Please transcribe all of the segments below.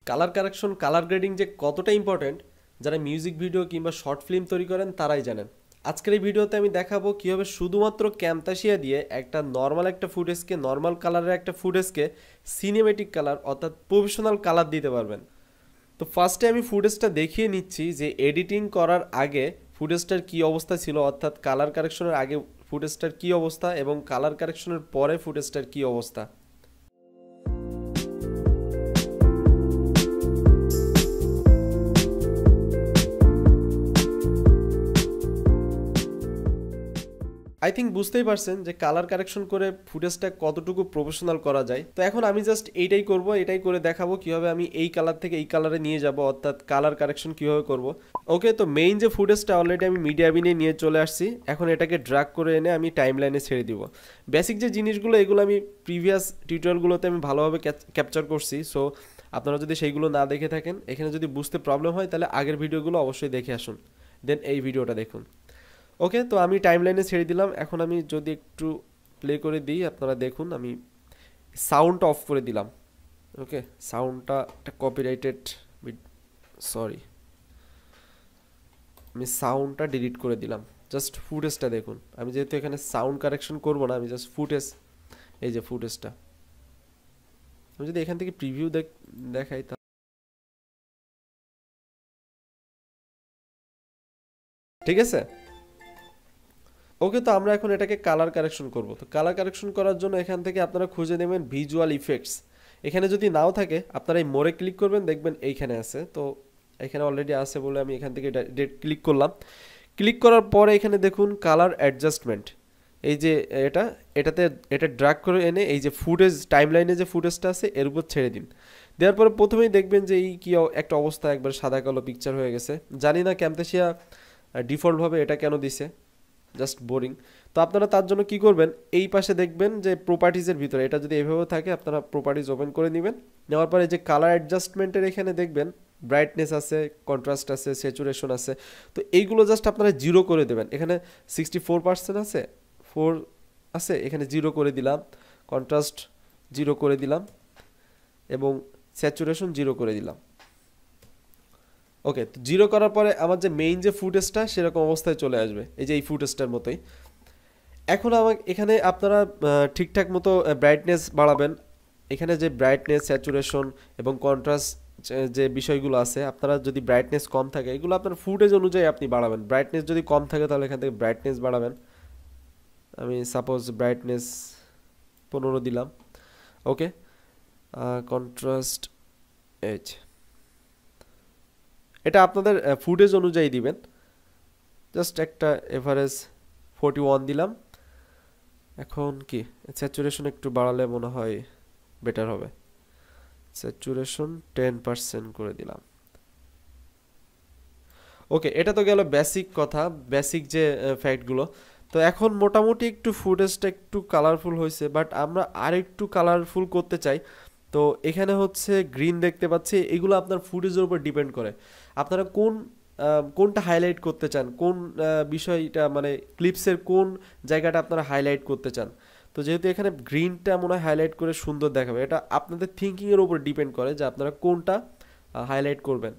Colour correction colour grading যে কতটা important যারা মিউজিক ভিডিও কিংবা শর্ট ফিল্ম তৈরি করেন তারাই জানেন। আজকের এই ভিডিওতে আমি দেখাবো কীভাবে শুধুমাত্র ক্যামতাশিয়া দিয়ে একটা নর্মাল একটা ফুটেজকে নর্মাল কালারের একটা ফুটেজকে সিনেমেটিক কালার অর্থাৎ প্রফেশনাল কালার দিতে পারবেন। তো ফার্স্টে আমি ফুটেজটা দেখিয়ে নিচ্ছি যে এডিটিং করার আগে ফুটেজটার কী অবস্থা ছিল, অর্থাৎ কালার কারেকশনের আগে ফুটেজটার কী অবস্থা এবং কালার কারেকশনের পরে ফুটেজটার কী অবস্থা। আই থিঙ্ক বুঝতেই পারছেন যে কালার কারেকশন করে ফুটেজটা কতটুকু প্রফেশনাল করা যায়। তো এখন আমি জাস্ট এইটাই করব, এটাই করে দেখাবো কীভাবে আমি এই কালার থেকে এই কালারে নিয়ে যাব, অর্থাৎ কালার কারেকশন কীভাবে করব। ওকে, তো মেইন যে ফুটেজটা অলরেডি আমি মিডিয়া বিনে নিয়ে চলে আসছি, এখন এটাকে ড্র্যাগ করে এনে আমি টাইম লাইনে ছেড়ে দিব। বেসিক যে জিনিসগুলো এগুলো আমি প্রিভিয়াস টিউটোরিয়ালগুলোতে আমি ভালোভাবে ক্যাপচার করছি। সো আপনারা যদি সেইগুলো না দেখে থাকেন, এখানে যদি বুঝতে প্রবলেম হয় তাহলে আগের ভিডিওগুলো অবশ্যই দেখে আসুন, দেন এই ভিডিওটা দেখুন। ওকে, তো আমি টাইম লাইনে ছেড়ে দিলাম। এখন আমি যদি একটু প্লে করে দিই, আপনারা দেখুন আমি সাউন্ড অফ করে দিলাম। ওকে, সাউন্ডটা একটা কপিরাইটেড, সরি, আমি সাউন্ডটা ডিলিট করে দিলাম। জাস্ট ফুটেজটা দেখুন। আমি যেহেতু এখানে সাউন্ড কারেকশন করব না, আমি জাস্ট ফুটেজ, এই যে ফুটেজটা, আমি যদি এখান থেকে প্রিভিউ দেখাই ঠিক আছে। ওকে, তো আমরা এখন এটাকে কালার কারেকশন করব। তো কালার কারেকশন করার জন্য এখান থেকে আপনারা খুঁজে নেবেন ভিজুয়াল ইফেক্টস। এখানে যদি নাও থাকে আপনারা এই মোড়ে ক্লিক করবেন, দেখবেন এইখানে আছে। তো এখানে অলরেডি আছে বলে আমি এখান থেকে ক্লিক করলাম। ক্লিক করার পরে এখানে দেখুন কালার অ্যাডজাস্টমেন্ট, এই যে এটা ড্র্যাগ করে এনে এই যে ফুটেজ টাইমলাইনে যে ফুটেজটা আছে এর উপর ছেড়ে দিন। দেওয়ার পরে প্রথমেই দেখবেন যে এই কি একটা অবস্থা, একবার সাদা কালো পিকচার হয়ে গেছে। জানি না ক্যামতাশিয়া ডিফল্টভাবে এটা কেন দিছে, জাস্ট বোরিং। তো আপনারা তার জন্য কি করবেন, এই পাশে দেখবেন যে প্রপার্টিজের ভিতরে এটা যদি এভাবে থাকে আপনারা প্রপার্টিজ ওপেন করে নেবেন। নেওয়ার পরে যে কালার অ্যাডজাস্টমেন্টের এখানে দেখবেন ব্রাইটনেস আছে, কন্ট্রাস্ট আছে, স্যাচুরেশন আছে। তো এইগুলো জাস্ট আপনারা জিরো করে দেবেন। এখানে 64% আছে, 4 আছে, এখানে জিরো করে দিলাম। কন্ট্রাস্ট জিরো করে দিলাম এবং স্যাচুরেশন জিরো করে দিলাম। ওকে, তো জিরো করার পরে আমার যে মেইন যে ফুটেজটা সেরকম অবস্থায় চলে আসবে, এই যে এই ফুটেজটার মতোই। এখন আমার এখানে আপনারা ঠিকঠাক মতো ব্রাইটনেস বাড়াবেন। এখানে যে ব্রাইটনেস, স্যাচুরেশন এবং কন্ট্রাস্ট যে বিষয়গুলো আছে, আপনারা যদি ব্রাইটনেস কম থাকে এগুলো আপনার ফুটেজ অনুযায়ী আপনি বাড়াবেন। ব্রাইটনেস যদি কম থাকে তাহলে এখান থেকে ব্রাইটনেস বাড়াবেন। আমি সাপোজ ব্রাইটনেস 15 দিলাম। ওকে, কন্ট্রাস্ট এজ, এটা আপনাদের ফুটেজ অনুযায়ী দিবেন। জাস্ট একটা এভারেজ 41 দিলাম। এখন কি স্যাচুরেশন একটু বাড়ালে মনে হয় বেটার হবে, স্যাচুরেশন 10% করে দিলাম। ওকে, এটা তো গেল বেসিক কথা, বেসিক যে ফ্যাক্টগুলো। তো এখন মোটামুটি একটু ফুটেজটা একটু কালারফুল হয়েছে, বাট আমরা আর একটু কালারফুল করতে চাই। তো এখানে হচ্ছে গ্রিন দেখতে পাচ্ছি, এগুলো আপনার ফুটেজের উপর ডিপেন্ড করে আপনারা কোনটা হাইলাইট করতে চান, কোন বিষয়টা মানে ক্লিপসের কোন জায়গাটা আপনারা হাইলাইট করতে চান। তো যেহেতু এখানে গ্রিনটা মনে হয় হাইলাইট করে সুন্দর দেখাবে, এটা আপনাদের থিঙ্কিংয়ের উপর ডিপেন্ড করে যে আপনারা কোনটা হাইলাইট করবেন।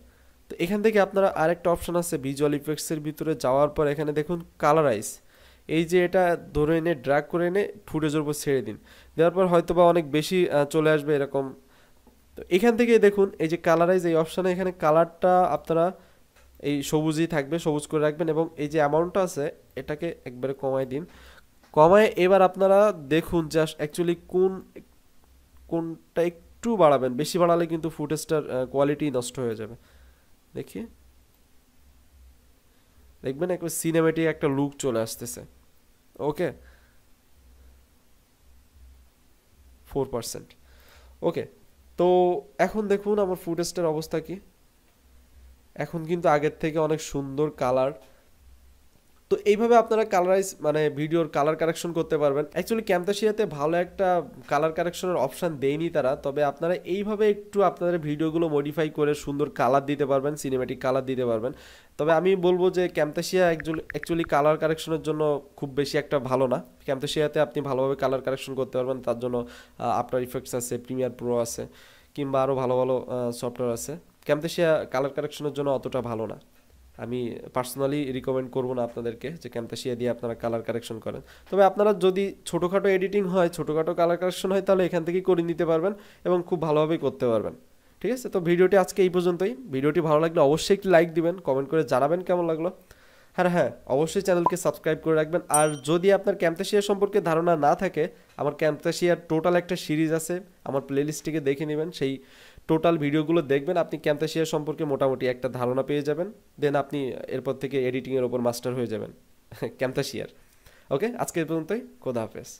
তো এখান থেকে আপনারা আরেকটা অপশন আছে ভিজুয়াল ইফেক্টসের ভিতরে যাওয়ার পর এখানে দেখুন কালারাইজ, এই যে এটা ধরে এনে ড্র্যাগ করে এনে ফুটেজের উপর ছেড়ে দিন। দেওয়ার পর হয়তো বা অনেক বেশি চলে আসবে এরকম। তো এখান থেকে দেখুন এই যে কালারাইজ এই অপশানে, এখানে কালারটা আপনারা এই সবুজই থাকবে, সবুজ করে রাখবেন এবং এই যে অ্যামাউন্টটা আছে এটাকে একবারে কমায় দিন। কমায় এবার আপনারা দেখুন যে অ্যাকচুয়ালি কোনটা একটু বাড়াবেন, বেশি বাড়ালে কিন্তু ফুটেজটার কোয়ালিটি নষ্ট হয়ে যাবে। দেখি, দেখবেন একবার সিনেমেটিক একটা লুক চলে আসতেছে। ওকে, 4%। ওকে, তো এখন দেখুন আমার ফুটেজটার অবস্থা কি। এখন কিন্তু আগের থেকে অনেক সুন্দর কালার। তো এইভাবে আপনারা কালারাইজ মানে ভিডিওর কালার কারেকশন করতে পারবেন। অ্যাকচুয়ালি ক্যামতাশিয়াতে ভালো একটা কালার কারেকশনের অপশান দেয়নি তারা, তবে আপনারা এইভাবে একটু আপনাদের ভিডিওগুলো মডিফাই করে সুন্দর কালার দিতে পারবেন, সিনেমেটিক কালার দিতে পারবেন। তবে আমি বলবো যে ক্যামতাশিয়া অ্যাকচুয়ালি কালার কারেকশনের জন্য খুব বেশি একটা ভালো না। ক্যামতাশিয়াতে আপনি ভালোভাবে কালার কারেকশন করতে পারবেন, তার জন্য আফটার ইফেক্টস আছে, প্রিমিয়ার প্রো আছে। কিংবা আরও ভালো ভালো সফটওয়্যার আছে। ক্যামতাশিয়া কালার কারেকশনের জন্য অতটা ভালো না। আমি পার্সোনালি রিকমেন্ড করব না আপনাদেরকে যে ক্যামতাশিয়া দিয়ে আপনারা কালার কারেকশন করেন। তবে আপনারা যদি ছোটোখাটো এডিটিং হয়, ছোটোখাটো কালার কারেকশন হয়, তাহলে এখান থেকেই করে নিতে পারবেন এবং খুব ভালোভাবেই করতে পারবেন। ঠিক আছে, তো ভিডিওটি আজকে এই পর্যন্তই। ভিডিওটি ভালো লাগলে অবশ্যই একটি লাইক দিবেন, কমেন্ট করে জানাবেন কেমন লাগলো। হ্যাঁ হ্যাঁ, অবশ্যই চ্যানেলকে সাবস্ক্রাইব করে রাখবেন। আর যদি আপনার ক্যামতাশিয়া সম্পর্কে ধারণা না থাকে, আমার ক্যামতাশিয়ার টোটাল একটা সিরিজ আছে, আমার প্লেলিস্টটিকে দেখে নেবেন। সেই টোটাল ভিডিওগুলো দেখবেন, আপনি ক্যামতাশিয়া সম্পর্কে মোটামুটি একটা ধারণা পেয়ে যাবেন। দেন আপনি এরপর থেকে এডিটিংয়ের ওপর মাস্টার হয়ে যাবেন ক্যামতাশিয়ার। ওকে, আজকে এই পর্যন্তই। খোদা হাফেজ।